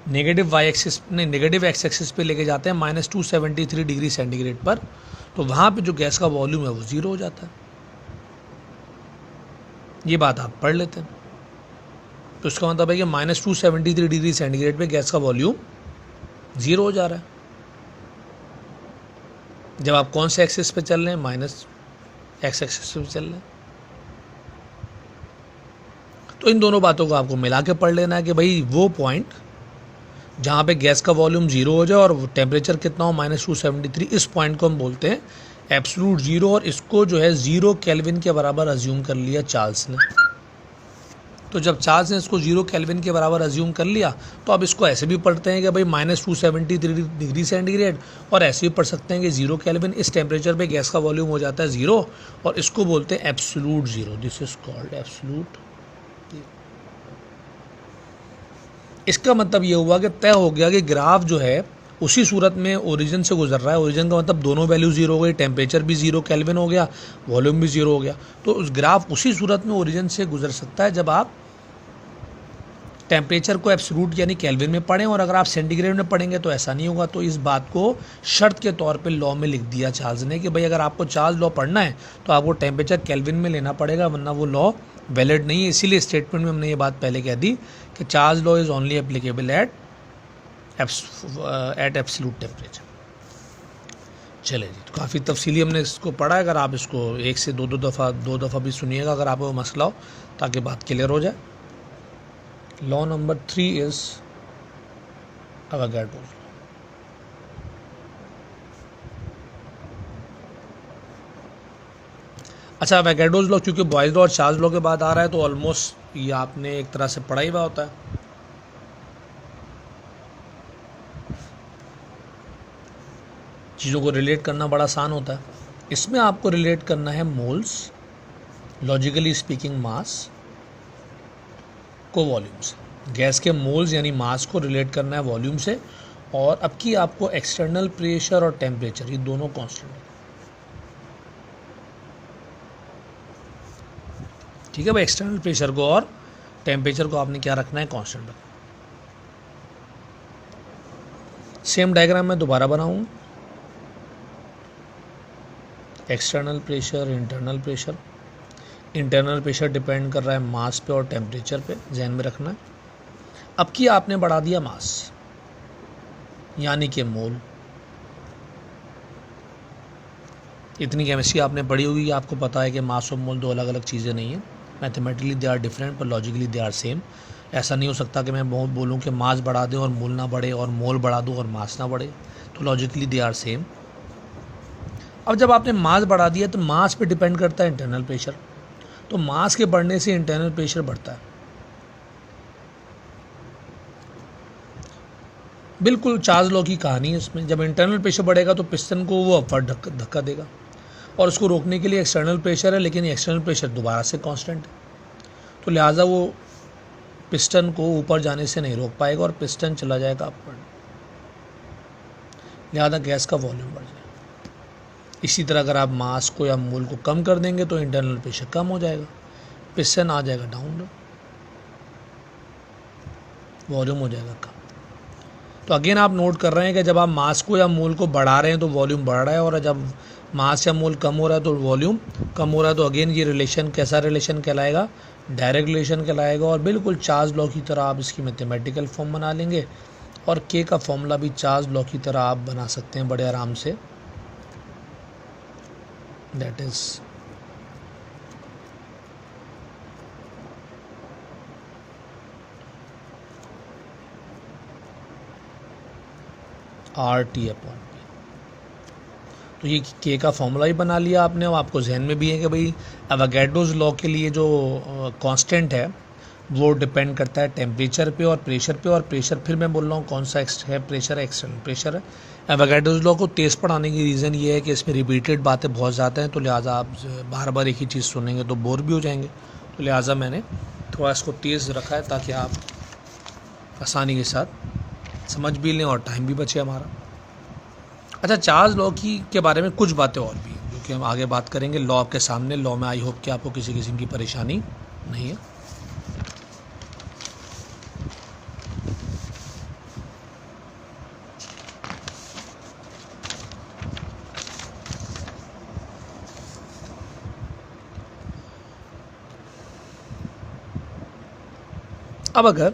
नेगेटिव एक्स एक्सिस पे लेके जाते हैं -273 डिग्री सेंटीग्रेड पर, तो वहाँ पे जो गैस का वॉल्यूम है वो 0 हो जाता है। ये बात आप पढ़ लेते हैं। तो इसका मतलब है कि -273 डिग्री सेंटीग्रेड पे गैस का वॉल्यूम 0 हो जा रहा है। जब आप कौन से एक्सिस पे चल रहे हैं, -x एक्सिस पे चल रहे हैं। तो इन दोनों बातों को आपको मिला के पढ़ लेना है कि भाई वो पॉइंट जहाँ पे गैस का वॉल्यूम 0 हो जाए और टेम्परेचर कितना हो, -273, इस पॉइंट को हम बोलते हैं एब्सोल्यूट 0, और इसको जो है 0 केल्विन के बराबर अज्यूम कर लिया चार्ल्स ने। तो जब चार्ल्स ने इसको 0 केल्विन के बराबर अज्यूम कर लिया, तो अब इसको ऐसे भी पढ़ते हैं कि भाई -273 डिग्री सेंटीग्रेड, और ऐसे भी पढ़ सकते हैं कि 0 केल्विन, इस टेम्परेचर पे गैस का वॉल्यूम हो जाता है 0, और इसको बोलते हैं absolute 0। This is called absolute. इसका मतलब ये हुआ कि तय हो गया कि ग्राफ जो है उसी सूरत में ओरिजिन से गुजर रहा है। ओरिजिन का मतलब दोनों वैल्यू 0 हो गई, टेम्परेचर भी 0 केल्विन हो गया, वॉल्यूम भी 0 हो गया। तो उस ग्राफ उसी सूरत में ओरिजिन से गुजर सकता है जब आप टेम्परेचर को एब्सोल्यूट यानी केल्विन में पढ़ें, और अगर आप सेंटीग्रेड में पढ़ेंगे तो ऐसा नहीं होगा। तो इस बात को शर्त के तौर पे लॉ में लिख दिया चार्ल्स ने कि भाई अगर आपको चार्ल्स लॉ पढ़ना है तो आपको टेम्परेचर केल्विन में लेना पड़ेगा, वरना वो लॉ वैलिड नहीं है। इसीलिए स्टेटमेंट में हमने ये बात पहले कह दी कि Charles law is only applicable at absolute temperature. चले जी, तो काफ़ी तफसीली हमने इसको पढ़ा है। अगर आप इसको एक से दो दफ़ा भी सुनिएगा अगर आपको मसला हो, ताकि बात क्लियर हो जाए। Law number 3 is Avogadro's law. अच्छा, एवोगाड्रोस लॉ क्योंकि बॉयज़ लॉ और चार्ल्स लॉ के बाद आ रहा है, तो ऑलमोस्ट ये आपने एक तरह से पढ़ा ही हुआ होता है। चीज़ों को रिलेट करना बड़ा आसान होता है। इसमें आपको रिलेट करना है मोल्स, लॉजिकली स्पीकिंग मास को वॉल्यूम से। गैस के मोल्स यानी मास को रिलेट करना है वॉल्यूम से। और अब की आपको एक्सटर्नल प्रेशर और टेम्परेचर, ये दोनों कांस्टेंट है। ठीक है भाई, एक्सटर्नल प्रेशर को और टेम्परेचर को आपने क्या रखना है, कांस्टेंट रखना। सेम डायग्राम मैं दोबारा बनाऊंगा। External pressure, internal pressure. Internal pressure depend कर रहा है मास पे और टेम्परेचर पे, ध्यान में रखना है। अब की आपने बढ़ा दिया मास यानी कि मोल। इतनी केमिस्ट्री आपने पढ़ी होगी कि आपको पता है कि मास और मोल दो अलग अलग चीज़ें नहीं हैं। मैथमेटिकली दे आर डिफरेंट पर लॉजिकली दे आर सेम। ऐसा नहीं हो सकता कि मैं बोलूँ कि मास बढ़ा दें और मोल ना बढ़े, और मोल बढ़ा दूँ और मास ना बढ़े, तो लॉजिकली दे आर सेम। अब जब आपने मास बढ़ा दिया तो मास पे डिपेंड करता है इंटरनल प्रेशर, तो मास के बढ़ने से इंटरनल प्रेशर बढ़ता है। बिल्कुल चार्ल्स लॉ की कहानी है इसमें। जब इंटरनल प्रेशर बढ़ेगा तो पिस्टन को वो अपवर्ड धक्का देगा, और उसको रोकने के लिए एक्सटर्नल प्रेशर है, लेकिन एक्सटर्नल प्रेशर दोबारा से कांस्टेंट है, तो लिहाजा वो पिस्टन को ऊपर जाने से नहीं रोक पाएगा और पिस्टन चला जाएगा अपवर्ड, लिहाजा गैस का वॉल्यूम बढ़ जाएगा। इसी तरह अगर आप मास को या मोल को कम कर देंगे तो इंटरनल प्रेशर कम हो जाएगा, पिस्टन आ जाएगा डाउन, वॉल्यूम हो जाएगा कम। तो अगेन आप नोट कर रहे हैं कि जब आप मास को या मोल को बढ़ा रहे हैं तो वॉल्यूम बढ़ रहा है, और जब मास या मोल कम हो रहा है तो वॉल्यूम कम हो रहा है। तो अगेन ये रिलेशन कैसा रिलेशन कहलाएगा, डायरेक्ट रिलेशन कहलाएगा। और बिल्कुल चार्ल्स लॉ की तरह आप इसकी मैथमेटिकल फॉर्म बना लेंगे, और के का फॉर्मूला भी चार्ल्स लॉ की तरह आप बना सकते हैं बड़े आराम से। That is RT upon P। तो ये के का फॉर्मूला ही बना लिया आपने। और आपको जहन में भी है कि भाई एवोगाड्रोस लॉ के लिए जो कांस्टेंट है वो डिपेंड करता है टेम्परेचर पे और प्रेशर पे। और प्रेशर फिर मैं बोल रहा हूँ कौन सा है, प्रेशर है, एक्सटर्नल प्रेशर है। एवोगाड्रोस लॉ को तेज़ पढ़ाने की रीज़न ये है कि इसमें रिपीटेड बातें बहुत ज़्यादा हैं, तो लिहाजा आप बार बार एक ही चीज़ सुनेंगे तो बोर भी हो जाएंगे। तो लिहाजा मैंने थोड़ा इसको तेज़ रखा है ताकि आप आसानी के साथ समझ भी लें और टाइम भी बचे हमारा। अच्छा, चार्ल्स लॉ के बारे में कुछ बातें और भी हैं जो कि हम आगे बात करेंगे लॉ के सामने। लॉ में आई होप कि आपको किसी किस्म की परेशानी नहीं है। अब अगर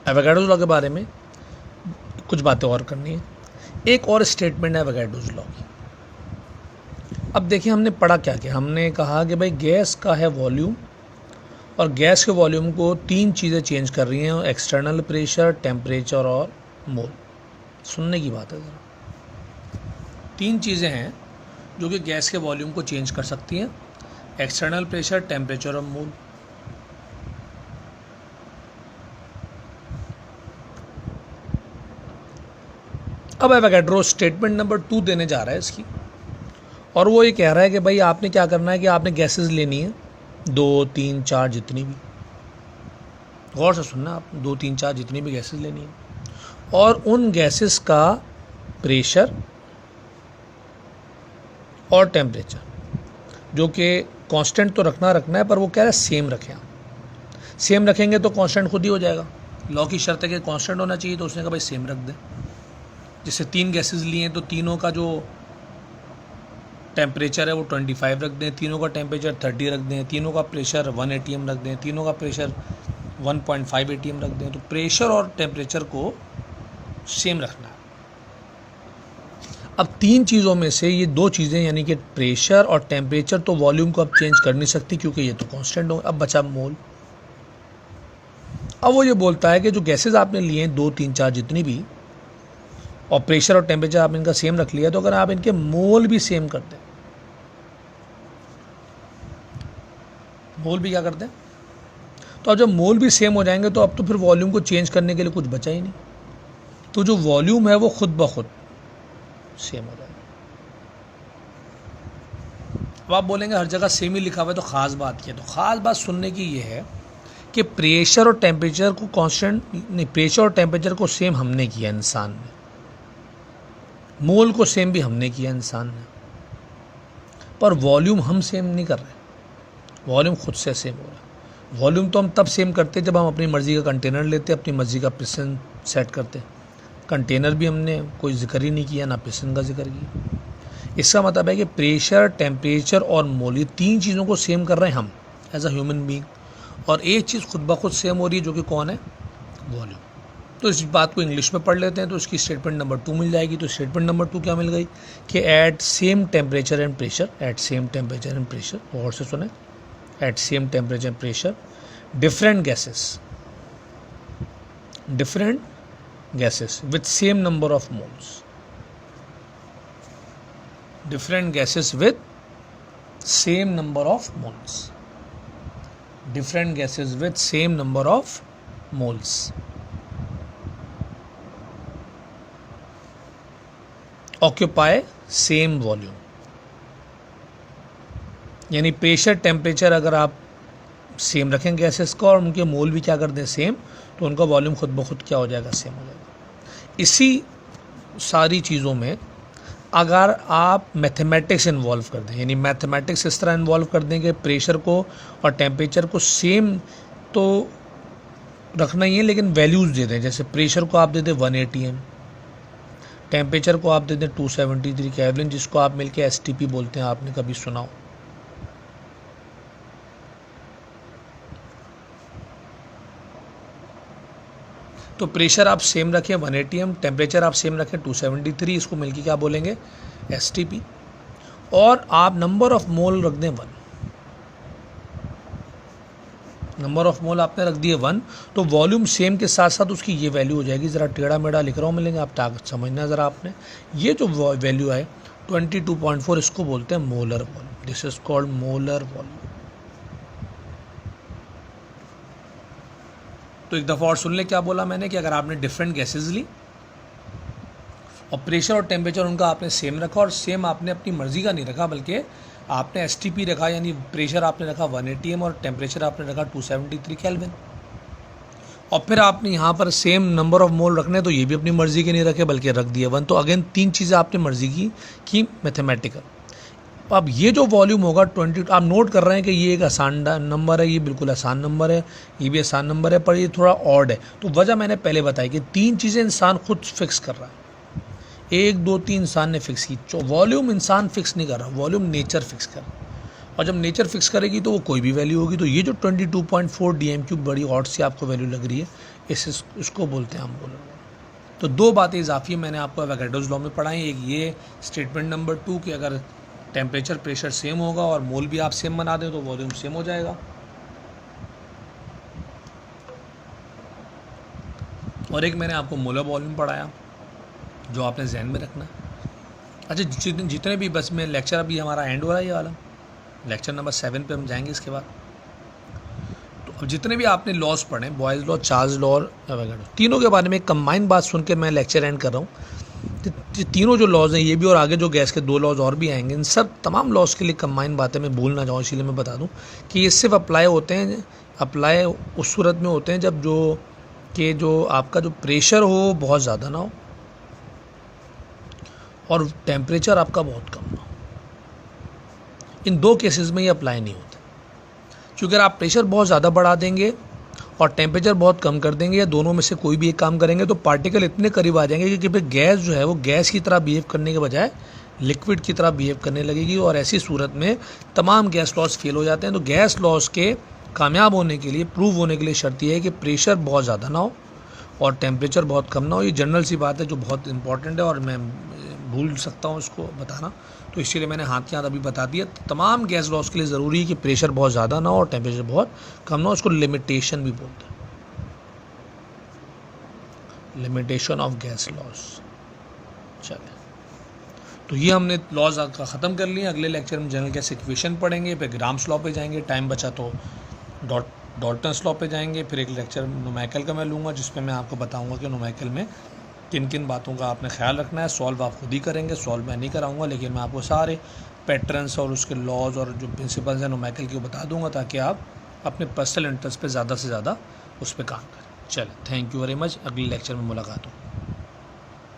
एवोगाड्रोस लॉ के बारे में कुछ बातें और करनी है, एक और स्टेटमेंट है एवोगाड्रोस लॉ की। अब देखिए हमने पढ़ा क्या क्या, हमने कहा कि भाई गैस का है वॉल्यूम, और गैस के वॉल्यूम को तीन चीज़ें चेंज कर रही हैं, एक्सटर्नल प्रेशर, टेम्परेचर और मोल। सुनने की बात है ज़रा। तीन चीज़ें हैं जो कि गैस के वॉल्यूम को चेंज कर सकती हैं, एक्सटर्नल प्रेशर, टेम्परेचर और मोल। अब एवोगाड्रोस स्टेटमेंट नंबर 2 देने जा रहा है इसकी, और वो ये कह रहा है कि भाई आपने क्या करना है कि आपने गैसेस लेनी है 2, 3, 4 जितनी भी, गौर से सुनना आप, 2, 3, 4 जितनी भी गैसेस लेनी है, और उन गैसेस का प्रेशर और टेम्परेचर जो कि कांस्टेंट तो रखना है, पर वो कह रहा है सेम रखें। सेम रखेंगे तो कांस्टेंट खुद ही हो जाएगा। लॉ की शर्त है कि कांस्टेंट होना चाहिए, तो उसने कहा भाई सेम रख दें। जैसे 3 गैसेस लिए हैं तो तीनों का जो टेम्परेचर है वो 25 रख दें, तीनों का टेम्परेचर 30 रख दें, तीनों का प्रेशर 1 atm रख दें, तीनों का प्रेशर 1.5 atm रख दें। तो प्रेशर और टेम्परेचर को सेम रखना है। अब तीन चीज़ों में से ये दो चीज़ें यानी कि प्रेशर और टेम्परेचर तो वॉल्यूम को अब चेंज कर नहीं सकती क्योंकि ये तो कांस्टेंट हो। अब बचा मोल। अब वो ये बोलता है कि जो गैसेज आपने लिए हैं 2, 3, 4 जितनी भी, और प्रेशर और टेम्परेचर आपने इनका सेम रख लिया, तो अगर आप इनके मोल भी सेम कर दें, मोल भी क्या करते हैं, तो अब जब मोल भी सेम हो जाएंगे तो अब तो फिर वॉल्यूम को चेंज करने के लिए कुछ बचा ही नहीं। तो जो वॉल्यूम है वो खुद ब खुद सेम हो जाएगा। अब आप बोलेंगे हर जगह सेम ही लिखा हुआ है तो ख़ास बात क्या है? तो ख़ास बात सुनने की ये है कि प्रेशर और टेम्परेचर को कांस्टेंट नहीं, प्रेशर और टेम्परेचर को सेम हमने किया इंसान ने, मोल को सेम भी हमने किया इंसान ने, पर वॉल्यूम हम सेम नहीं कर रहे। वॉल्यूम खुद से सेम हो रहा है। वॉल्यूम तो हम तब सेम करते जब हम अपनी मर्ज़ी का कंटेनर लेते, अपनी मर्ज़ी का पिस्टन सेट करते। कंटेनर भी हमने कोई जिक्र ही नहीं किया, ना पिस्टन का जिक्र किया। इसका मतलब है कि प्रेशर, टेम्परेचर और मोल, ये तीन चीज़ों को सेम कर रहे हैं हम एज अ ह्यूमन बीइंग, और एक चीज़ खुद ब खुद सेम हो रही है जो कि कौन है? वॉल्यूम। तो इस बात को इंग्लिश में पढ़ लेते हैं तो इसकी स्टेटमेंट नंबर 2 मिल जाएगी। तो स्टेटमेंट नंबर 2 क्या मिल गई कि at same temperature and pressure, at same temperature and pressure, और से सुने, at same temperature and pressure different gases with same number of moles, different gases with same number of moles, different gases with same number of moles occupy same volume। यानी pressure, temperature अगर आप same रखें gases का और उनके मोल भी क्या कर दें सेम, तो उनका वॉल्यूम खुद ब खुद क्या हो जाएगा? सेम हो जाएगा। इसी सारी चीज़ों में अगर आप मैथमेटिक्स इन्वॉल्व कर दें, यानी मैथमेटिक्स इस तरह इन्वॉल्व कर दें कि प्रेशर को और टेम्परेचर को सेम तो रखना ही है लेकिन वैल्यूज़ दे दें। जैसे प्रेशर को आप दे दें 1 atm, टेम्परेचर को आप दे दें 273 केल्विन, जिसको आप मिलके STP बोलते हैं, आपने कभी सुना हो। तो प्रेशर आप सेम रखें 1 atm, टेम्परेचर आप सेम रखें 273, इसको मिलके क्या बोलेंगे? STP। और आप नंबर ऑफ मोल रख दें 1, नंबर ऑफ मोल आपने रख दिए 1, तो वॉल्यूम सेम के साथ साथ उसकी ये वैल्यू हो जाएगी। ज़रा टेढ़ा मेढ़ा लिख रहा हूँ मिलेंगे, आप ताकत समझना ज़रा आपने। ये जो वैल्यू है 22.4, इसको बोलते हैं molar volume. This is called molar volume. तो एक दफ़ा और सुन ले क्या बोला मैंने कि अगर आपने डिफरेंट गैसेज ली और प्रेशर और टेम्परेचर उनका आपने सेम रखा, और सेम आपने अपनी मर्ज़ी का नहीं रखा बल्कि आपने STP रखा, यानी प्रेशर आपने रखा 1 atm और टेम्परेचर आपने रखा 273 केल्विन, और फिर आपने यहाँ पर सेम नंबर ऑफ मोल रखने, तो ये भी अपनी मर्ज़ी के नहीं रखे बल्कि रख दिए 1। तो अगेन तीन चीज़ें आपने मर्ज़ी की मैथमेटिकल। अब ये जो वॉल्यूम होगा 20, आप नोट कर रहे हैं कि ये एक आसान नंबर है, ये बिल्कुल आसान नंबर है, ये भी आसान नंबर है, पर ये थोड़ा ऑड है। तो वजह मैंने पहले बताई कि तीन चीज़ें इंसान खुद फिक्स कर रहा है। 1, 2, 3 इंसान ने फिक्स की, वॉल्यूम इंसान फिक्स नहीं कर रहा, वॉल्यूम नेचर फिक्स कर रहा है। और जब नेचर फिक्स करेगी तो वो कोई भी वैल्यू होगी। तो ये जो 22.4 dm³ बड़ी ऑड सी आपको वैल्यू लग रही है, इसको बोलते हैं हम मोलर। तो दो बातें इजाफी मैंने आपको एवोगाड्रोस लॉ में पढ़ाई। एक ये स्टेटमेंट नंबर 2 कि अगर टेम्परेचर प्रेशर सेम होगा और मोल भी आप सेम बना दें तो वॉल्यूम सेम हो जाएगा। और एक मैंने आपको मोलर वॉल्यूम पढ़ाया जो आपने जहन में रखना है। अच्छा, जितने भी, बस में लेक्चर अभी हमारा एंड हो रहा है, ये वाला लेक्चर नंबर 7 पे हम जाएंगे इसके बाद। तो अब जितने भी आपने लॉज पढ़े, बॉयज़ लॉ, चार्ल्स लॉ और एवोगाड्रो, तीनों के बारे में कंबाइन बात सुन के मैं लेक्चर एंड कर रहा हूँ। तीनों जो लॉज हैं, ये भी और आगे जो गैस के 2 लॉज और भी आएंगे, इन सब तमाम लॉज के लिए कंबाइन बातें मैं भूल ना जाऊँ, इसीलिए मैं बता दूँ कि ये सिर्फ अप्लाई होते हैं, अप्लाई उस सूरत में होते हैं जब जो आपका जो प्रेशर हो बहुत ज़्यादा ना हो और टेम्परेचर आपका बहुत कम ना हो। इन दो केसेस में ये अप्लाई नहीं होता, क्योंकि अगर आप प्रेशर बहुत ज़्यादा बढ़ा देंगे और टेम्परेचर बहुत कम कर देंगे या दोनों में से कोई भी एक काम करेंगे तो पार्टिकल इतने करीब आ जाएंगे कि फिर गैस जो है वो गैस की तरह बिहेव करने के बजाय लिक्विड की तरह बिहेव करने लगेगी, और ऐसी सूरत में तमाम गैस लॉज फेल हो जाते हैं। तो गैस लॉज के कामयाब होने के लिए, प्रूव होने के लिए शर्त यह है कि प्रेशर बहुत ज़्यादा ना हो और टेम्परेचर बहुत कम ना हो। ये जनरल सी बात है जो बहुत इंपॉर्टेंट है और मैं भूल सकता हूँ इसको बताना, तो इसीलिए मैंने हाथ के हाथ अभी बता दिया। तमाम गैस लॉस के लिए ज़रूरी है कि प्रेशर बहुत ज़्यादा ना हो और टेम्परेचर बहुत कम ना हो, उसको लिमिटेशन भी बोलते हैं, लिमिटेशन ऑफ गैस लॉस। चलिए, तो ये हमने लॉज का ख़त्म कर लिया। अगले लेक्चर में जनरल गैस इक्वेशन पढ़ेंगे, फिर ग्राम्स लॉ पे जाएंगे, टाइम बचा तो डॉल्टन्स लॉ पे जाएंगे, फिर एक लेक्चर न्यूमेरिकल का मैं लूँगा जिसमें मैं आपको बताऊँगा कि न्यूमेरिकल में किन किन बातों का आपने ख्याल रखना है। सॉल्व आप खुद ही करेंगे, सॉल्व मैं नहीं कराऊंगा, लेकिन मैं आपको सारे पैटर्न्स और उसके लॉज और जो प्रिंसिपल्स हैं न्यूमेरिकल के बता दूंगा, ताकि आप अपने पर्सनल इंटरेस्ट पे ज़्यादा से ज़्यादा उस पर काम करें। चलें, थैंक यू वेरी मच। अगले लेक्चर में मुलाकात हो।